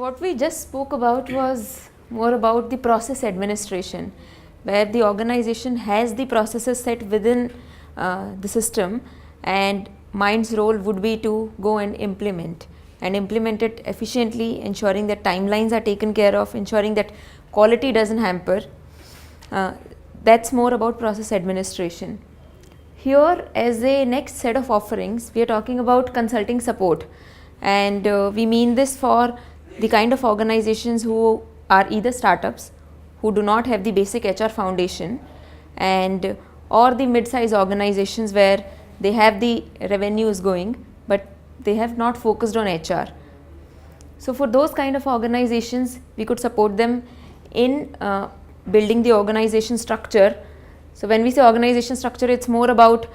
what we just spoke about was more about the process administration, where the organization has the processes set within the system, and Mind's role would be to go and implement it efficiently, ensuring that timelines are taken care of, ensuring that quality doesn't hamper. That's more about process administration. Here, as a next set of offerings, we are talking about consulting support, and we mean this for the kind of organizations who are either startups, who do not have the basic HR foundation, and or the mid-size organizations where they have the revenues going, but they have not focused on HR. So for those kind of organizations, we could support them in building the organization structure. So when we say organization structure, it's more about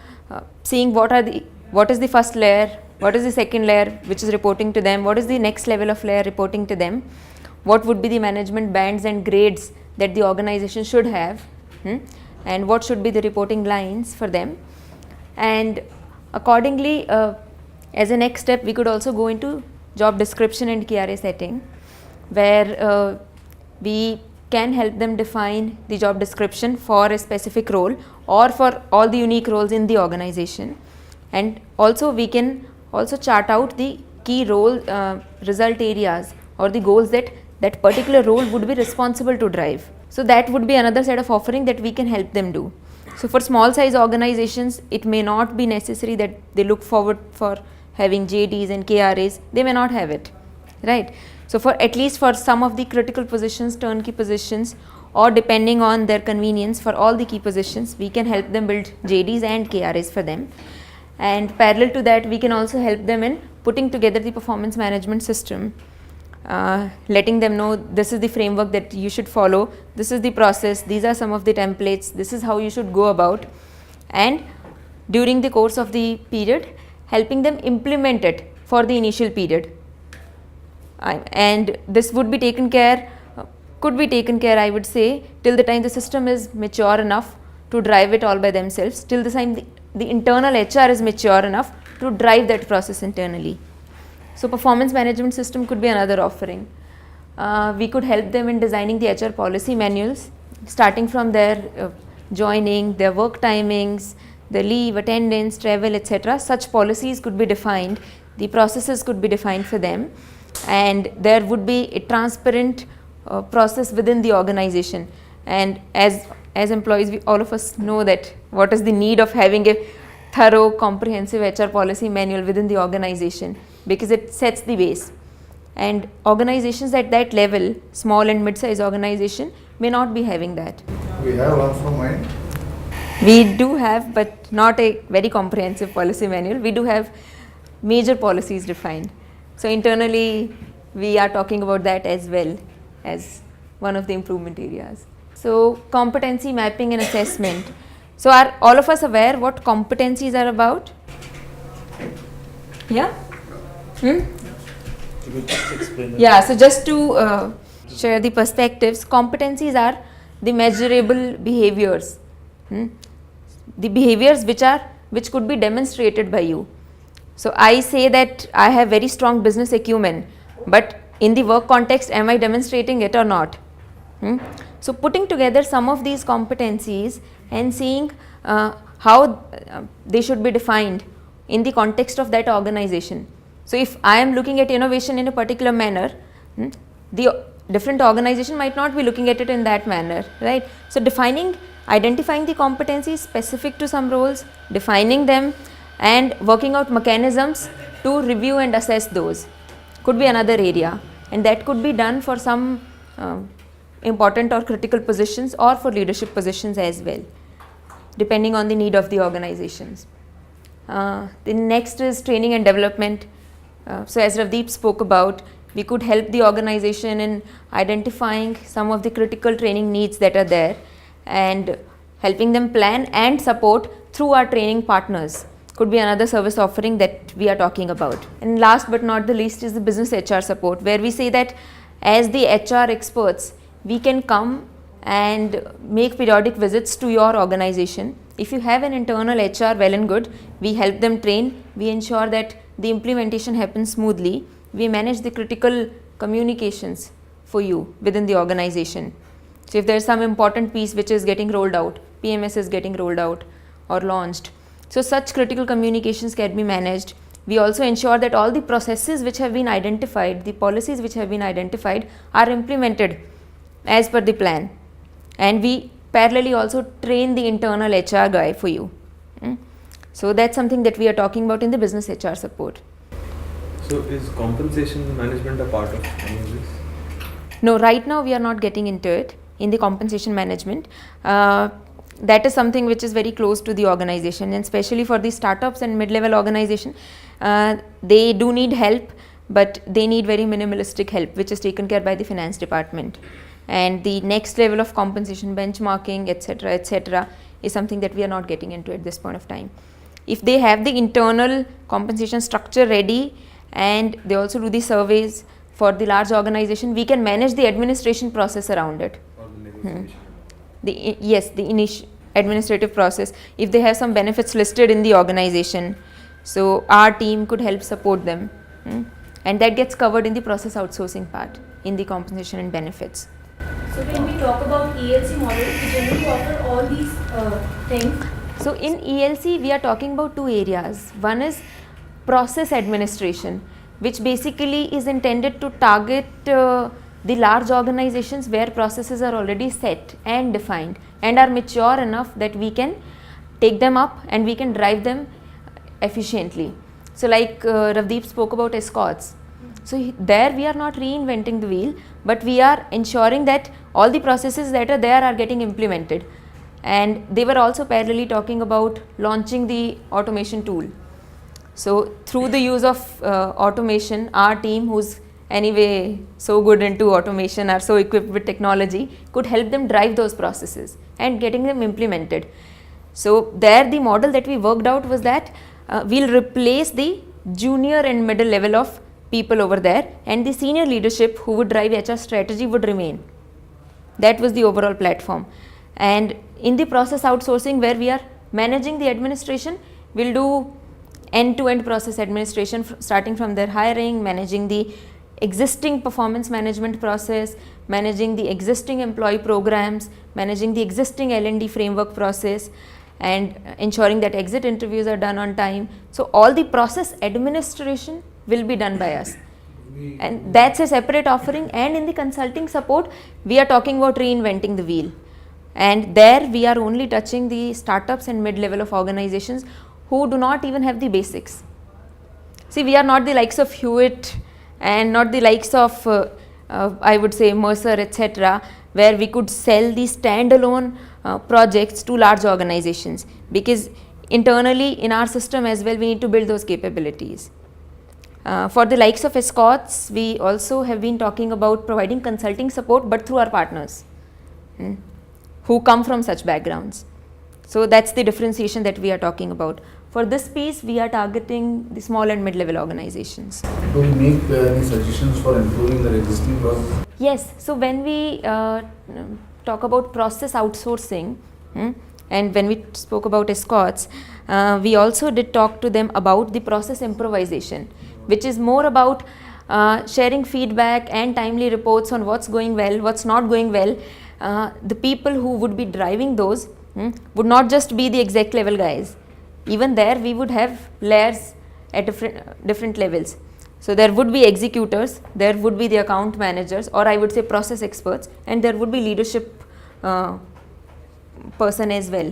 seeing what is the first layer, what is the second layer which is reporting to them, what is the next level of layer reporting to them, what would be the management bands and grades that the organization should have, and what should be the reporting lines for them. And accordingly, as a next step, we could also go into job description and KRA setting, where we can help them define the job description for a specific role or for all the unique roles in the organization. And also we can also chart out the key role result areas or the goals that that particular role would be responsible to drive. So that would be another set of offering that we can help them do. So for small size organizations, it may not be necessary that they look forward for having JDs and KRAs, they may not have it, right? So for at least for some of the critical positions, turnkey positions, or depending on their convenience for all the key positions, we can help them build JDs and KRAs for them. And parallel to that, we can also help them in putting together the performance management system, letting them know this is the framework that you should follow, this is the process, these are some of the templates, this is how you should go about, and during the course of the period, helping them implement it for the initial period. And this would be taken care, could be taken care, I would say, till the time the system is mature enough to drive it all by themselves, till the time the internal HR is mature enough to drive that process internally. So performance management system could be another offering. We could help them in designing the HR policy manuals, starting from their joining, their work timings, the leave, attendance, travel, etc. Such policies could be defined, the processes could be defined for them, and there would be a transparent process within the organization. And as employees, all of us know that what is the need of having a thorough, comprehensive HR policy manual within the organization, because it sets the base. And organizations at that level, small and mid-sized organization, may not be having that. We have one for Mind. We do have, but not a very comprehensive policy manual. We do have major policies defined. So internally, we are talking about that as well as one of the improvement areas. So competency mapping and assessment. So are all of us aware what competencies are about? Yeah? Yeah, so just to share the perspectives, competencies are the measurable behaviors. The behaviors which could be demonstrated by you. So I say that I have very strong business acumen, but in the work context, am I demonstrating it or not? So putting together some of these competencies and seeing how they should be defined in the context of that organization. So if I am looking at innovation in a particular manner, the different organization might not be looking at it in that manner, right? So identifying the competencies specific to some roles, defining them, and working out mechanisms to review and assess those could be another area, and that could be done for some important or critical positions or for leadership positions as well, depending on the need of the organizations. The next is training and development. So as Ravdeep spoke about, we could help the organization in identifying some of the critical training needs that are there and helping them plan and support through our training partners. Could be another service offering that we are talking about. And last but not the least is the business HR support, where we say that as the HR experts, we can come and make periodic visits to your organization. If you have an internal HR, well and good, we help them train, we ensure that the implementation happens smoothly, we manage the critical communications for you within the organization. So if there is some important piece which is getting rolled out, PMS is getting rolled out or launched, so such critical communications can be managed. We also ensure that all the processes which have been identified, the policies which have been identified are implemented as per the plan, and we parallelly also train the internal HR guy for you. So that's something that we are talking about in the business HR support. So is compensation management a part of any of this? No, right now we are not getting into it in the compensation management. That is something which is very close to the organization, and especially for the startups and mid-level organization, they do need help, but they need very minimalistic help, which is taken care by the finance department. And the next level of compensation, benchmarking, etc., is something that we are not getting into at this point of time. If they have the internal compensation structure ready and they also do the surveys for the large organization, we can manage the administration process around it. Or the negotiation? The administrative process. If they have some benefits listed in the organization, so our team could help support them, and that gets covered in the process outsourcing part in the compensation and benefits. So when we talk about ELC model, we generally offer all these things. So in ELC, we are talking about two areas. One is process administration, which basically is intended to target the large organizations where processes are already set and defined and are mature enough that we can take them up and we can drive them efficiently. So like Ravdeep spoke about escorts. So there we are not reinventing the wheel, but we are ensuring that all the processes that are there are getting implemented. And they were also parallelly talking about launching the automation tool. So through the use of automation, our team, who's anyway so good into automation, are so equipped with technology, could help them drive those processes and getting them implemented. So there the model that we worked out was that we'll replace the junior and middle level of people over there, and the senior leadership who would drive HR strategy would remain. That was the overall platform. And in the process outsourcing, where we are managing the administration, we'll do end-to-end process administration, starting from their hiring, managing the existing performance management process, managing the existing employee programs, managing the existing L&D framework process, and ensuring that exit interviews are done on time. So all the process administration will be done by us, and that's a separate offering. And in the consulting support, we are talking about reinventing the wheel, and there we are only touching the startups and mid-level of organizations who do not even have the basics. See, we are not the likes of Hewitt and not the likes of I would say Mercer, etc., where we could sell the standalone projects to large organizations, because internally in our system as well we need to build those capabilities. For the likes of escorts, we also have been talking about providing consulting support, but through our partners who come from such backgrounds. So that's the differentiation that we are talking about. For this piece, we are targeting the small and mid-level organizations. Do we make any suggestions for improving the existing process? Yes. So when we talk about process outsourcing, and when we spoke about escorts, we also did talk to them about the process improvisation, which is more about sharing feedback and timely reports on what's going well, what's not going well. The people who would be driving those would not just be the exec level guys. Even there we would have layers at different levels. So there would be executors, there would be the account managers, or I would say process experts, and there would be leadership person as well.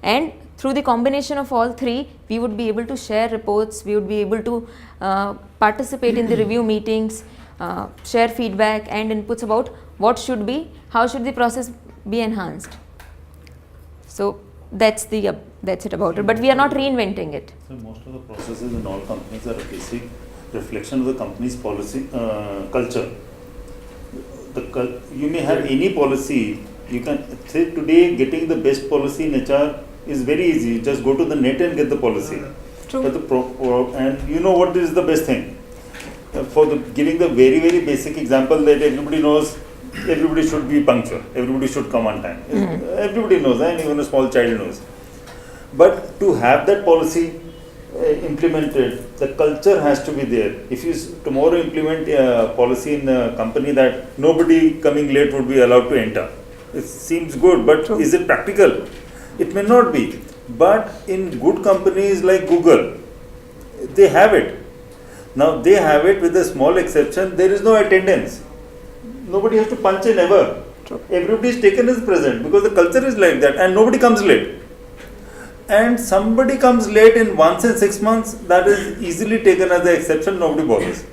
And through the combination of all three, we would be able to share reports, we would be able to participate in the review meetings, share feedback and inputs about what should be, how should the process be enhanced. So that's it about it, but we are not reinventing it. So most of the processes in all companies are a basic reflection of the company's policy, culture. You may have any policy. You can say today getting the best policy in HR is very easy. You just go to the net and get the policy. True. But and you know what is the best thing? Giving the very, very basic example that everybody knows, everybody should be punctual. Everybody should come on time. Everybody knows, and even a small child knows. But to have that policy, implemented, the culture has to be there. If you tomorrow implement a policy in a company that nobody coming late would be allowed to enter, it seems good, but True. is it practical? It may not be. But in good companies like Google, they have it. Now they have it with a small exception. There is no attendance. Nobody has to punch in ever. True. Everybody is taken as present because the culture is like that, and nobody comes late. And somebody comes late in once in 6 months, that is easily taken as the exception, nobody bothers.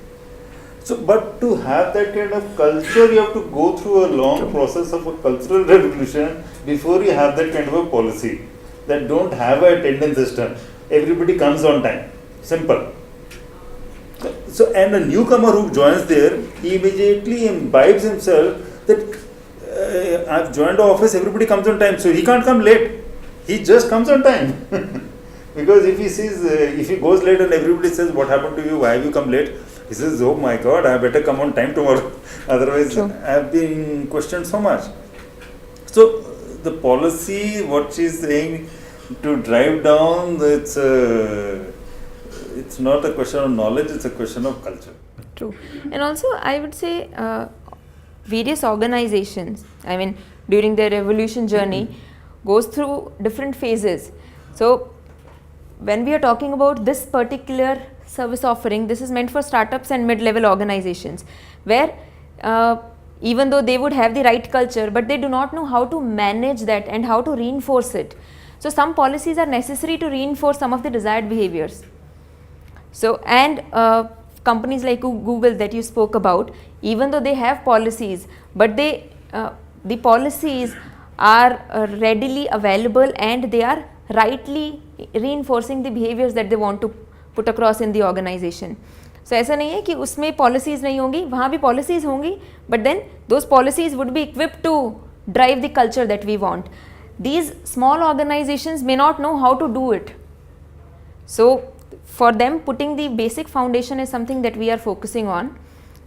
So, but to have that kind of culture, you have to go through a long process of a cultural revolution before you have that kind of a policy. That don't have a attendance system. Everybody comes on time. Simple. So, and a newcomer who joins there, he immediately imbibes himself that I've joined the office, everybody comes on time, so he can't come late. He just comes on time. Because if he sees, if he goes late and everybody says, what happened to you, why have you come late? He says, oh my God, I better come on time tomorrow. Otherwise, True. I have been questioned so much. So, the policy, what she's saying, to drive down, it's not a question of knowledge, it's a question of culture. True. And also, I would say various organizations, I mean, during their evolution journey, goes through different phases. So, when we are talking about this particular service offering, this is meant for startups and mid-level organizations, where even though they would have the right culture, but they do not know how to manage that and how to reinforce it. So, some policies are necessary to reinforce some of the desired behaviors. So, and companies like Google that you spoke about, even though they have policies, but they the policies are readily available and they are rightly reinforcing the behaviors that they want to put across in the organization. So ऐसा नहीं है कि उसमें policies नहीं होंगी, वहाँ भी policies होंगी, but then those policies would be equipped to drive the culture that we want. These small organizations may not know how to do it. So for them, putting the basic foundation is something that we are focusing on,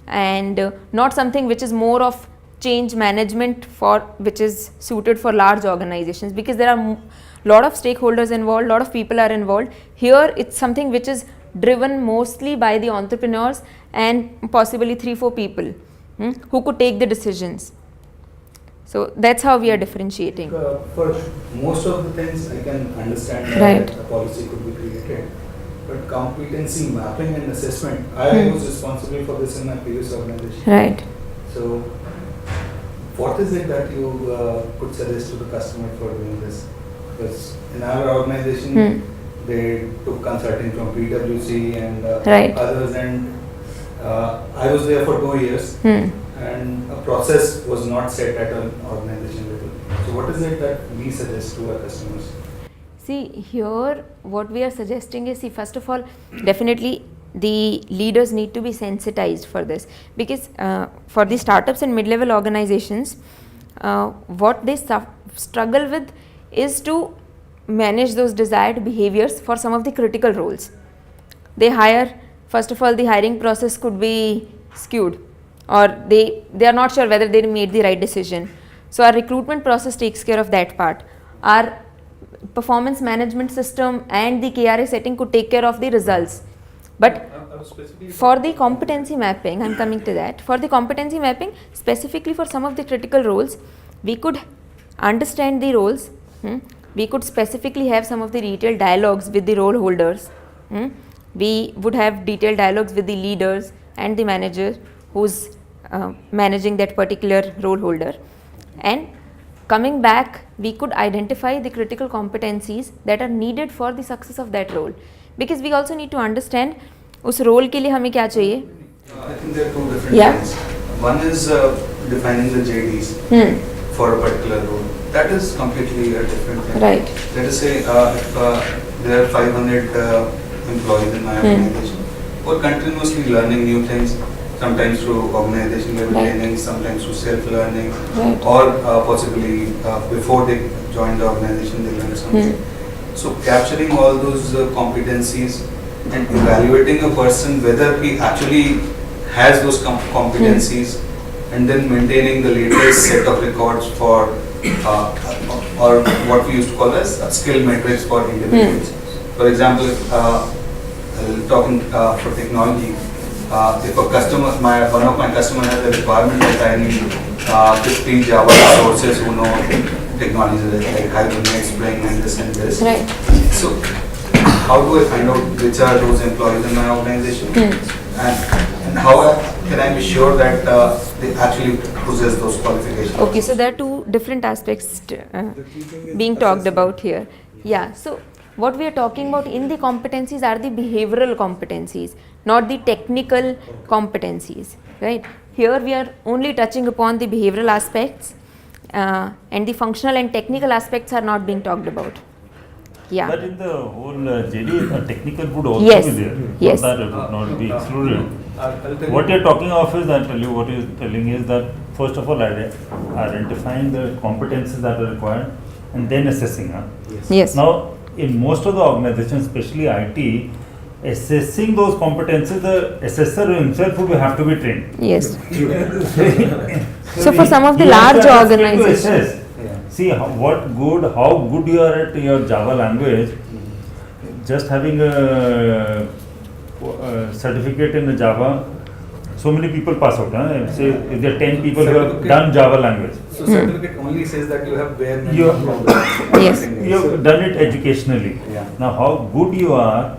and not something which is more of change management for which is suited for large organizations, because there are lot of stakeholders involved, lot of people are involved. Here it's something which is driven mostly by the entrepreneurs and possibly 3-4 people who could take the decisions. So that's how we are differentiating. For most of the things I can understand Right. that a policy could be created, but competency mapping and assessment, I was responsible for this in my previous organization. Right. So what is it that you could suggest to the customer for doing this? Because in our organization, they took consulting from PwC and Right. others, and I was there for 2 years, and a process was not set at an organization level. So what is it that we suggest to our customers? See, here what we are suggesting is, see, first of all, definitely the leaders need to be sensitized for this, because for the startups and mid-level organizations, what they struggle with is to manage those desired behaviors for some of the critical roles. They hire, first of all, the hiring process could be skewed, or they are not sure whether they made the right decision. So our recruitment process takes care of that part. Our performance management system and the KRA setting could take care of the results. But for the competency mapping, I'm coming to that. For the competency mapping, specifically for some of the critical roles, we could understand the roles. We could specifically have some of the detailed dialogues with the role holders. We would have detailed dialogues with the leaders and the manager who's managing that particular role holder. And coming back, we could identify the critical competencies that are needed for the success of that role. Because we also need to understand उस role के लिए हमें क्या चाहिए. I think there are two different Yeah. things. One is defining the JDs for a particular role. That is completely a different thing. Right. Let us say if there are 500 employees in my organization who are continuously learning new things, sometimes through organization level Right. training, sometimes through self-learning, Right. or possibly before they join the organization they learn something. So capturing all those competencies and evaluating a person whether he actually has those competencies, and then maintaining the latest set of records for or what we used to call as skill metrics for individuals. For example, talking for technology, if a customer, one of my customer has a requirement that I need 15 Java resources who know technologies like Hibernate, Spring, and this. Right. So, how do I find out which are those employees in my organization? And how can I be sure that they actually possess those qualifications? Okay, so there are two different aspects being talked about here. Yeah, so what we are talking about in the competencies are the behavioral competencies, not the technical competencies, right? Here we are only touching upon the behavioral aspects and the functional and technical aspects are not being talked about. Yeah. But in the whole JD, technical would also Yes. be there. Yes. Not that it would not be excluded. I'll tell What you. you're talking of is, I'll tell you what you're telling is that first of all identifying the competencies that are required and then assessing. Yes. Now, in most of the organizations, especially IT, assessing those competencies, the assessor himself would have to be trained. Yes. So So for some of the large organizations. Yeah. See how good you are at your Java language. Just having a certificate in the Java, so many people pass out. Say if there are 10 people who have done Java language, So certificate only says that you have bare minimum. You- from Yes. you have done it educationally. Yeah. Now, how good you are,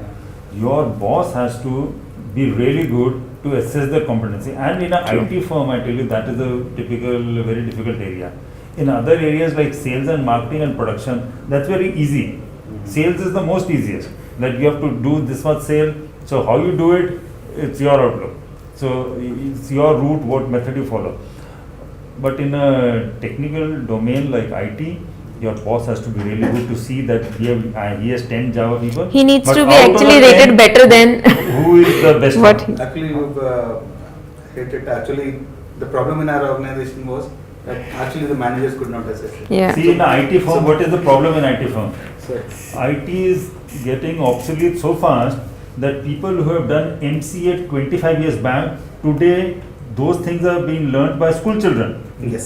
your boss has to be really good to assess their competency. And in an IT firm, I tell you, that is a typical, very difficult area. In other areas like sales and marketing and production, that's very easy. Sales is the most easiest. Like you have to do this much sale. So how you do it, it's your outlook. So it's your route, what method you follow. But in a technical domain like IT, your boss has to be really good to see that he has 10 Java people. He needs but to be out of actually the 10, rated better than Who is the best what one? he. Actually, you've hit it. Actually, the problem in our organization was that actually the managers could not assess it. Yeah. See, in an IT firm, what is the problem in IT firm? So, IT is getting obsolete so fast that people who have done MCA 25 years back, today those things are being learned by school children. yes.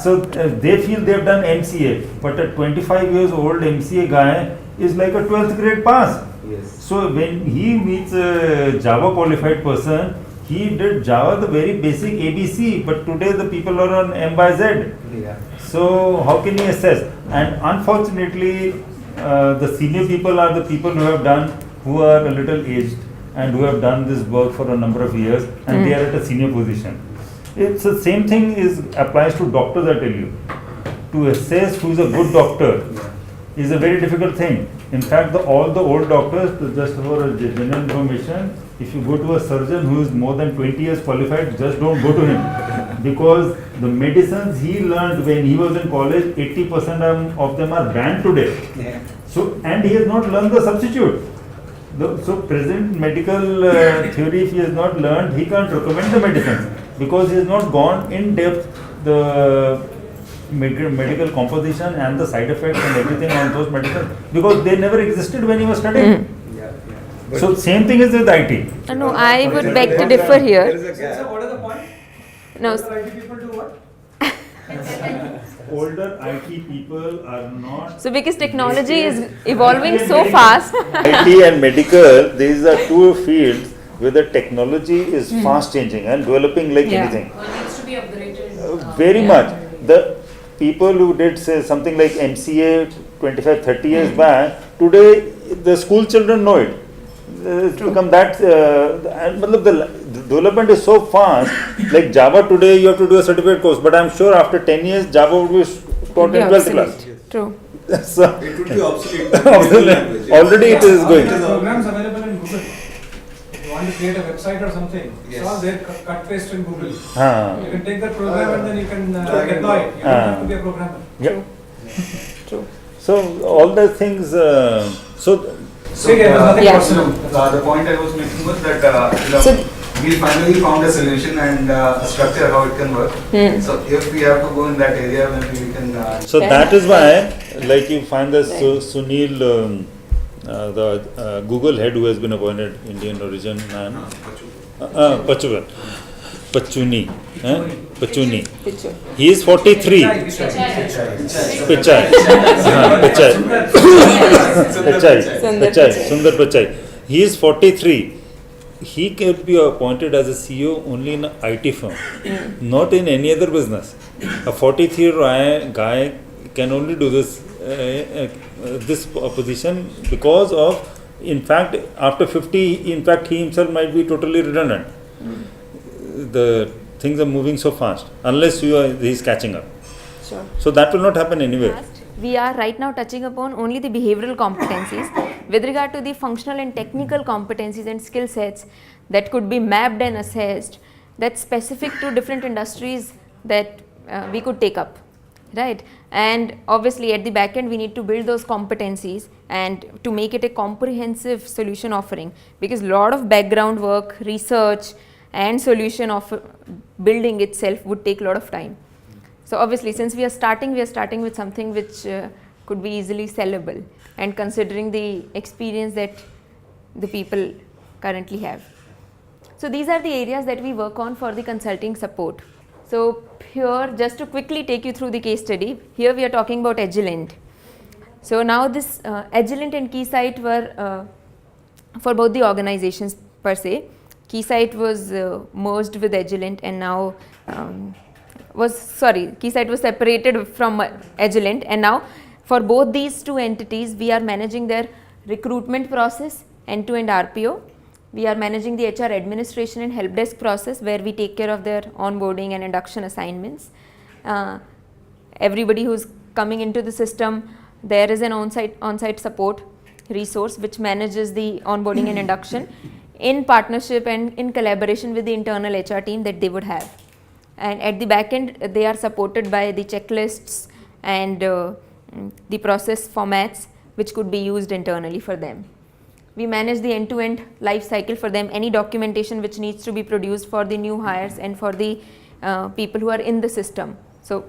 So they feel they have done MCA, but a 25 years old MCA guy is like a 12th grade pass. Yes. So when he meets a Java qualified person, he did Java the very basic ABC, but today the people are on M by Z. Yeah. So how can he assess? And unfortunately, the senior people are the people who are a little aged and who have done this work for a number of years, and they are at a senior position. It's the same thing applies to doctors, I tell you. To assess who is a good doctor is a very difficult thing. In fact, all the old doctors, just for general information, if you go to a surgeon who is more than 20 years qualified, just don't go to him. Because the medicines he learned when he was in college, 80% of them are banned today. Yeah. So, and he has not learned the substitute. So present medical theory, if he has not learned, he can't recommend the medicines because he has not gone in depth the medical composition and the side effects and everything on those medicines because they never existed when he was studying. Yeah. But So same thing is with IT. No, I would beg to differ here. there is a gap. what are the point? No, IT people do what? Older IT people are not. so because technology is evolving so fast. IT and medical, these are two fields where the technology is fast changing and developing like Yeah. anything. needs to be upgraded. Very much. The people who did say something like MCA 25, 30 years back, today the school children know it. It's become that, and the development is so fast, like Java today you have to do a certificate course, but I'm sure after 10 years Java would be taught in Yeah, 12th class. True. So, It would be obsolete. already it is going. There are programs available in Google. If you want to create a website or something, it's all there, cut paste in Google. Huh. You can take that program and then you can deploy it. You don't have to be a programmer. Yeah. True. So all the things. So, Okay, there's nothing Yeah. personal. the point I was making was that So- we finally found a solution and a structure how it can work. So if we have to go in that area, then we can. So that is why, like you find the Sunil, the Google head who has been appointed, Indian origin man, Pachuni, he is 43. Pichai, Sundar Pichai. He is 43. He can be appointed as a CEO only in an IT firm, not in any other business. A 43-year-old guy can only do this position because of, in fact, after 50, in fact, he himself might be totally redundant. The things are moving so fast, unless he is catching up. Sure. So that will not happen anyway. We are right now touching upon only the behavioral competencies. With regard to the functional and technical competencies and skill sets that could be mapped and assessed, that's specific to different industries that we could take up, right? And obviously at the back end we need to build those competencies and to make it a comprehensive solution offering, because a lot of background work, research and solution of building itself would take a lot of time. So obviously since we are starting with something which could be easily sellable, and considering the experience that the people currently have. So these are the areas that we work on for the consulting support. So here, just to quickly take you through the case study, here we are talking about Agilent. So now this Agilent and Keysight were for both the organizations per se. Keysight was merged with Agilent and now Keysight was separated from Agilent, and now for both these two entities we are managing their recruitment process, end-to-end RPO. We are managing the HR administration and help desk process where we take care of their onboarding and induction assignments. Everybody who's coming into the system, there is an on-site support resource which manages the onboarding and induction in partnership and in collaboration with the internal HR team that they would have. And at the back end, they are supported by the checklists and the process formats which could be used internally for them. We manage the end-to-end life cycle for them, any documentation which needs to be produced for the new hires and for the people who are in the system. So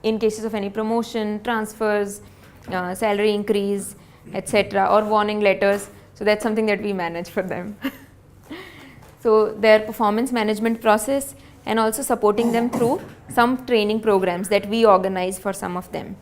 in cases of any promotion, transfers, salary increase, etc., or warning letters, so that's something that we manage for them. So their performance management process, and also supporting them through some training programs that we organize for some of them.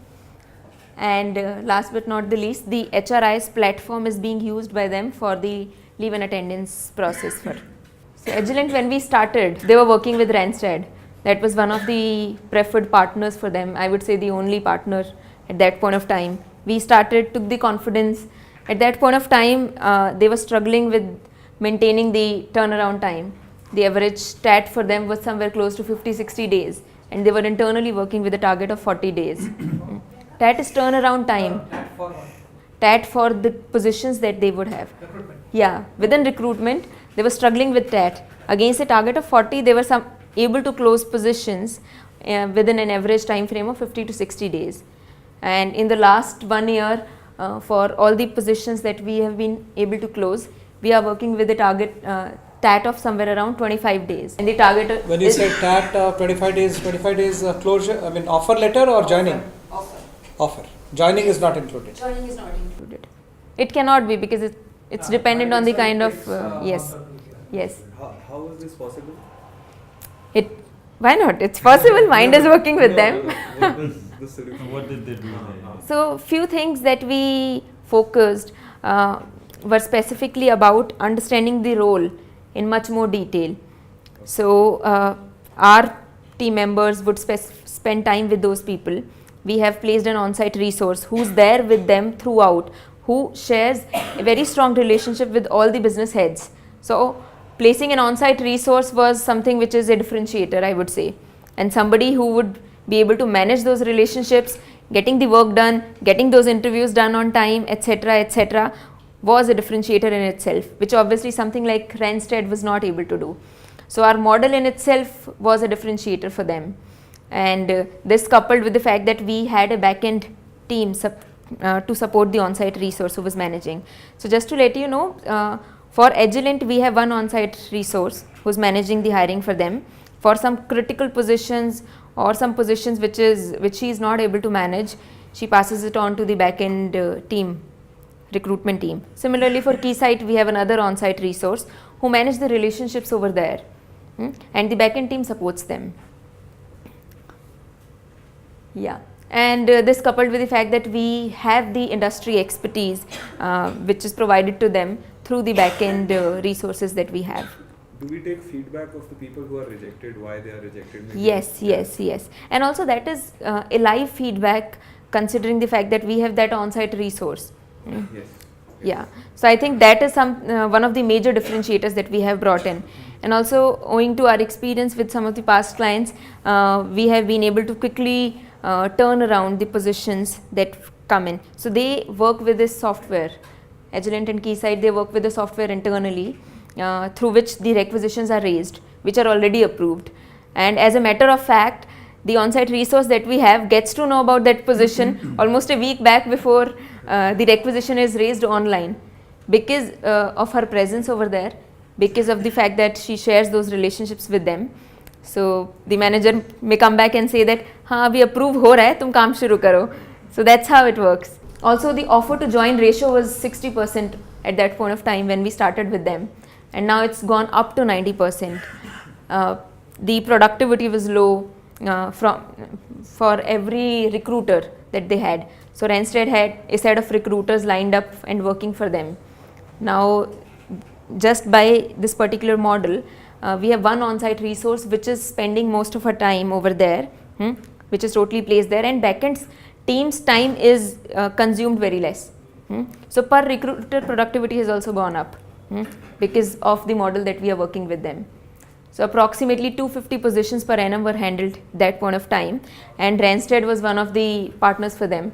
And last but not the least, the HRIS platform is being used by them for the leave and attendance process. So Agilent, when we started, they were working with Randstad. That was one of the preferred partners for them. I would say the only partner at that point of time. We started, took the confidence. At that point of time, they were struggling with maintaining the turnaround time. The average stat for them was somewhere close to 50-60 days, and they were internally working with a target of 40 days. TAT is turnaround time. TAT for the positions that they would have. Yeah, within recruitment, they were struggling with TAT. Against a target of 40, they were able to close positions within an average time frame of 50 to 60 days. And in the last 1 year, for all the positions that we have been able to close, we are working with a target TAT of somewhere around 25 days. And the target when you say TAT 25 days closure, I mean offer letter or joining? Offer. Joining is not included. Joining is not included. It cannot be because it's dependent on the kind of yes. How is this possible? Why not? It's possible. Mind is working with them. What was the solution? What did they do? So few things that we focused were specifically about understanding the role in much more detail. So our team members would spend time with those people. We have placed an on-site resource who's there with them throughout, who shares a very strong relationship with all the business heads. So placing an on-site resource was something which is a differentiator, I would say, and somebody who would be able to manage those relationships, getting the work done, getting those interviews done on time, etc., was a differentiator in itself, which obviously something like Randstad was not able to do. So our model in itself was a differentiator for them, and this coupled with the fact that we had a back-end team to support the on-site resource who was managing. So just to let you know, for Agilent we have one on-site resource who's managing the hiring for them. For some critical positions or some positions which she is not able to manage, she passes it on to the back-end team, recruitment team. Similarly for Keysight, we have another on-site resource who manage the relationships over there, and the back-end team supports them. Yeah, and this coupled with the fact that we have the industry expertise which is provided to them through the back-end resources that we have. Do we take feedback of the people who are rejected, why they are rejected? Maybe Yes. And also that is a live feedback, considering the fact that we have that on-site resource. Yes. Yeah, so I think that is one of the major differentiators that we have brought in. And also owing to our experience with some of the past clients, we have been able to quickly turn around the positions that come in. So they work with this software, Agilent and Keysight, they work with the software internally through which the requisitions are raised, which are already approved. And as a matter of fact, the on-site resource that we have gets to know about that position almost a week back before the requisition is raised online, because of her presence over there, because of the fact that she shares those relationships with them. So the manager may come back and say that, हाँ अभी approve हो रहा है, तुम काम शुरू करो. So that's how it works. Also, the offer to join ratio was 60% at that point of time when we started with them, and now it's gone up to 90%. The productivity was low for every recruiter that they had. So Randstad had a set of recruiters lined up and working for them. Now, just by this particular model, we have one on-site resource which is spending most of her time over there, which is totally placed there, and backend team's time is consumed very less. So per recruiter productivity has also gone up because of the model that we are working with them. So approximately 250 positions per annum were handled that point of time, and Randstad was one of the partners for them.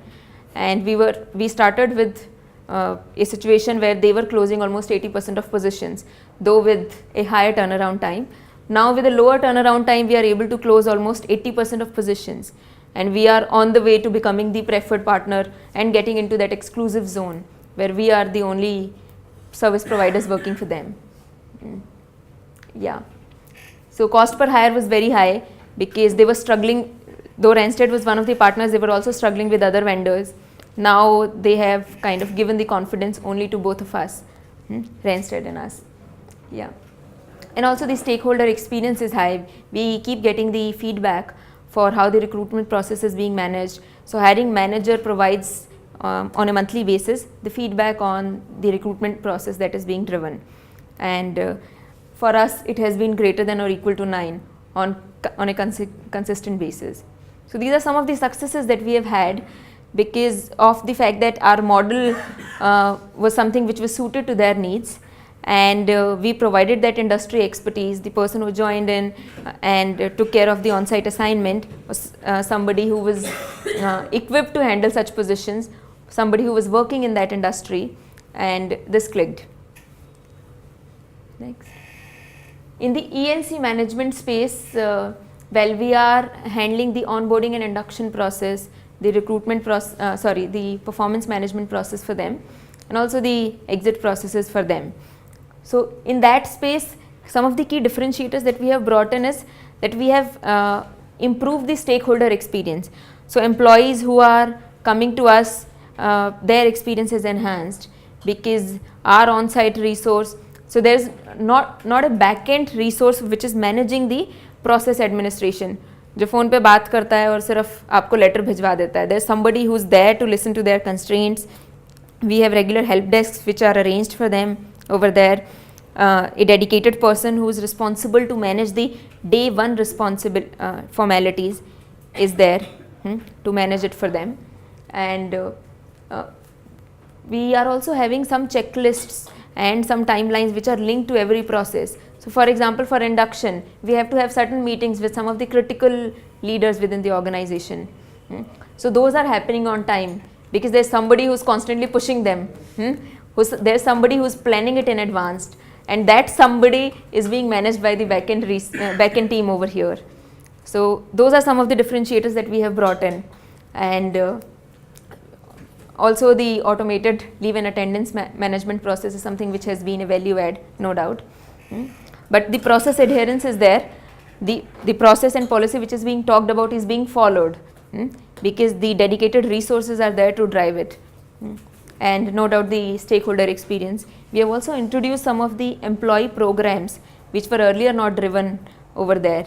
And we started with a situation where they were closing almost 80% of positions, though with a higher turnaround time. Now with a lower turnaround time, we are able to close almost 80% of positions, and we are on the way to becoming the preferred partner and getting into that exclusive zone where we are the only service providers working for them. Yeah. So cost per hire was very high because they were struggling. Though Randstad was one of the partners, they were also struggling with other vendors. Now they have kind of given the confidence only to both of us, Randstad and us. Yeah. And also the stakeholder experience is high. We keep getting the feedback for how the recruitment process is being managed. So hiring manager provides on a monthly basis the feedback on the recruitment process that is being driven. And for us, it has been greater than or equal to 9 on a consistent basis. So these are some of the successes that we have had because of the fact that our model was something which was suited to their needs, and we provided that industry expertise. The person who joined in and took care of the on-site assignment was somebody who was equipped to handle such positions, somebody who was working in that industry, and this clicked. Next. In the ELC management space, well, we are handling the onboarding and induction process, the recruitment process, the performance management process for them, and also the exit processes for them. So in that space, some of the key differentiators that we have brought in is that we have improved the stakeholder experience. So employees who are coming to us, their experience is enhanced because our on-site resource, so there's not a back-end resource which is managing the process administration, जो phone पे बात करता है और सिर्फ आपको letter भिजवा देता है. There's somebody who's there to listen to their constraints. We have regular help desks which are arranged for them over there. A dedicated person who is responsible to manage the day one responsible formalities is there to manage it for them. And we are also having some checklists and some timelines which are linked to every process. So for example, for induction, we have to have certain meetings with some of the critical leaders within the organization. So those are happening on time because there's somebody who's constantly pushing them. There's somebody who's planning it in advance, and that somebody is being managed by the backend team over here. So those are some of the differentiators that we have brought in. And also the automated leave and attendance management process is something which has been a value add, no doubt. But the process adherence is there. The process and policy which is being talked about is being followed because the dedicated resources are there to drive it. And no doubt the stakeholder experience. We have also introduced some of the employee programs which were earlier not driven over there.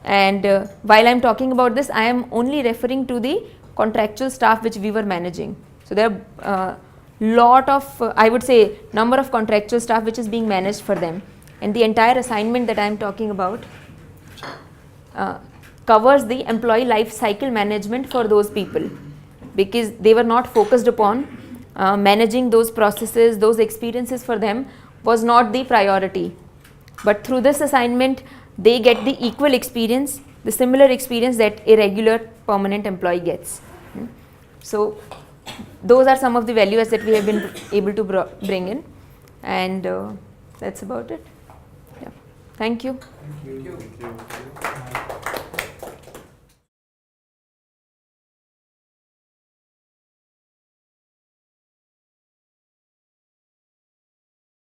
And while I am talking about this, I am only referring to the contractual staff which we were managing. So there are lot of I would say number of contractual staff which is being managed for them, and the entire assignment that I am talking about covers the employee life cycle management for those people, because they were not focused upon managing those processes, those experiences for them was not the priority. But through this assignment, they get the equal experience, the similar experience that a regular permanent employee gets. So those are some of the values that we have been able to bring in, and that's about it. Yeah. Thank you. Thank you.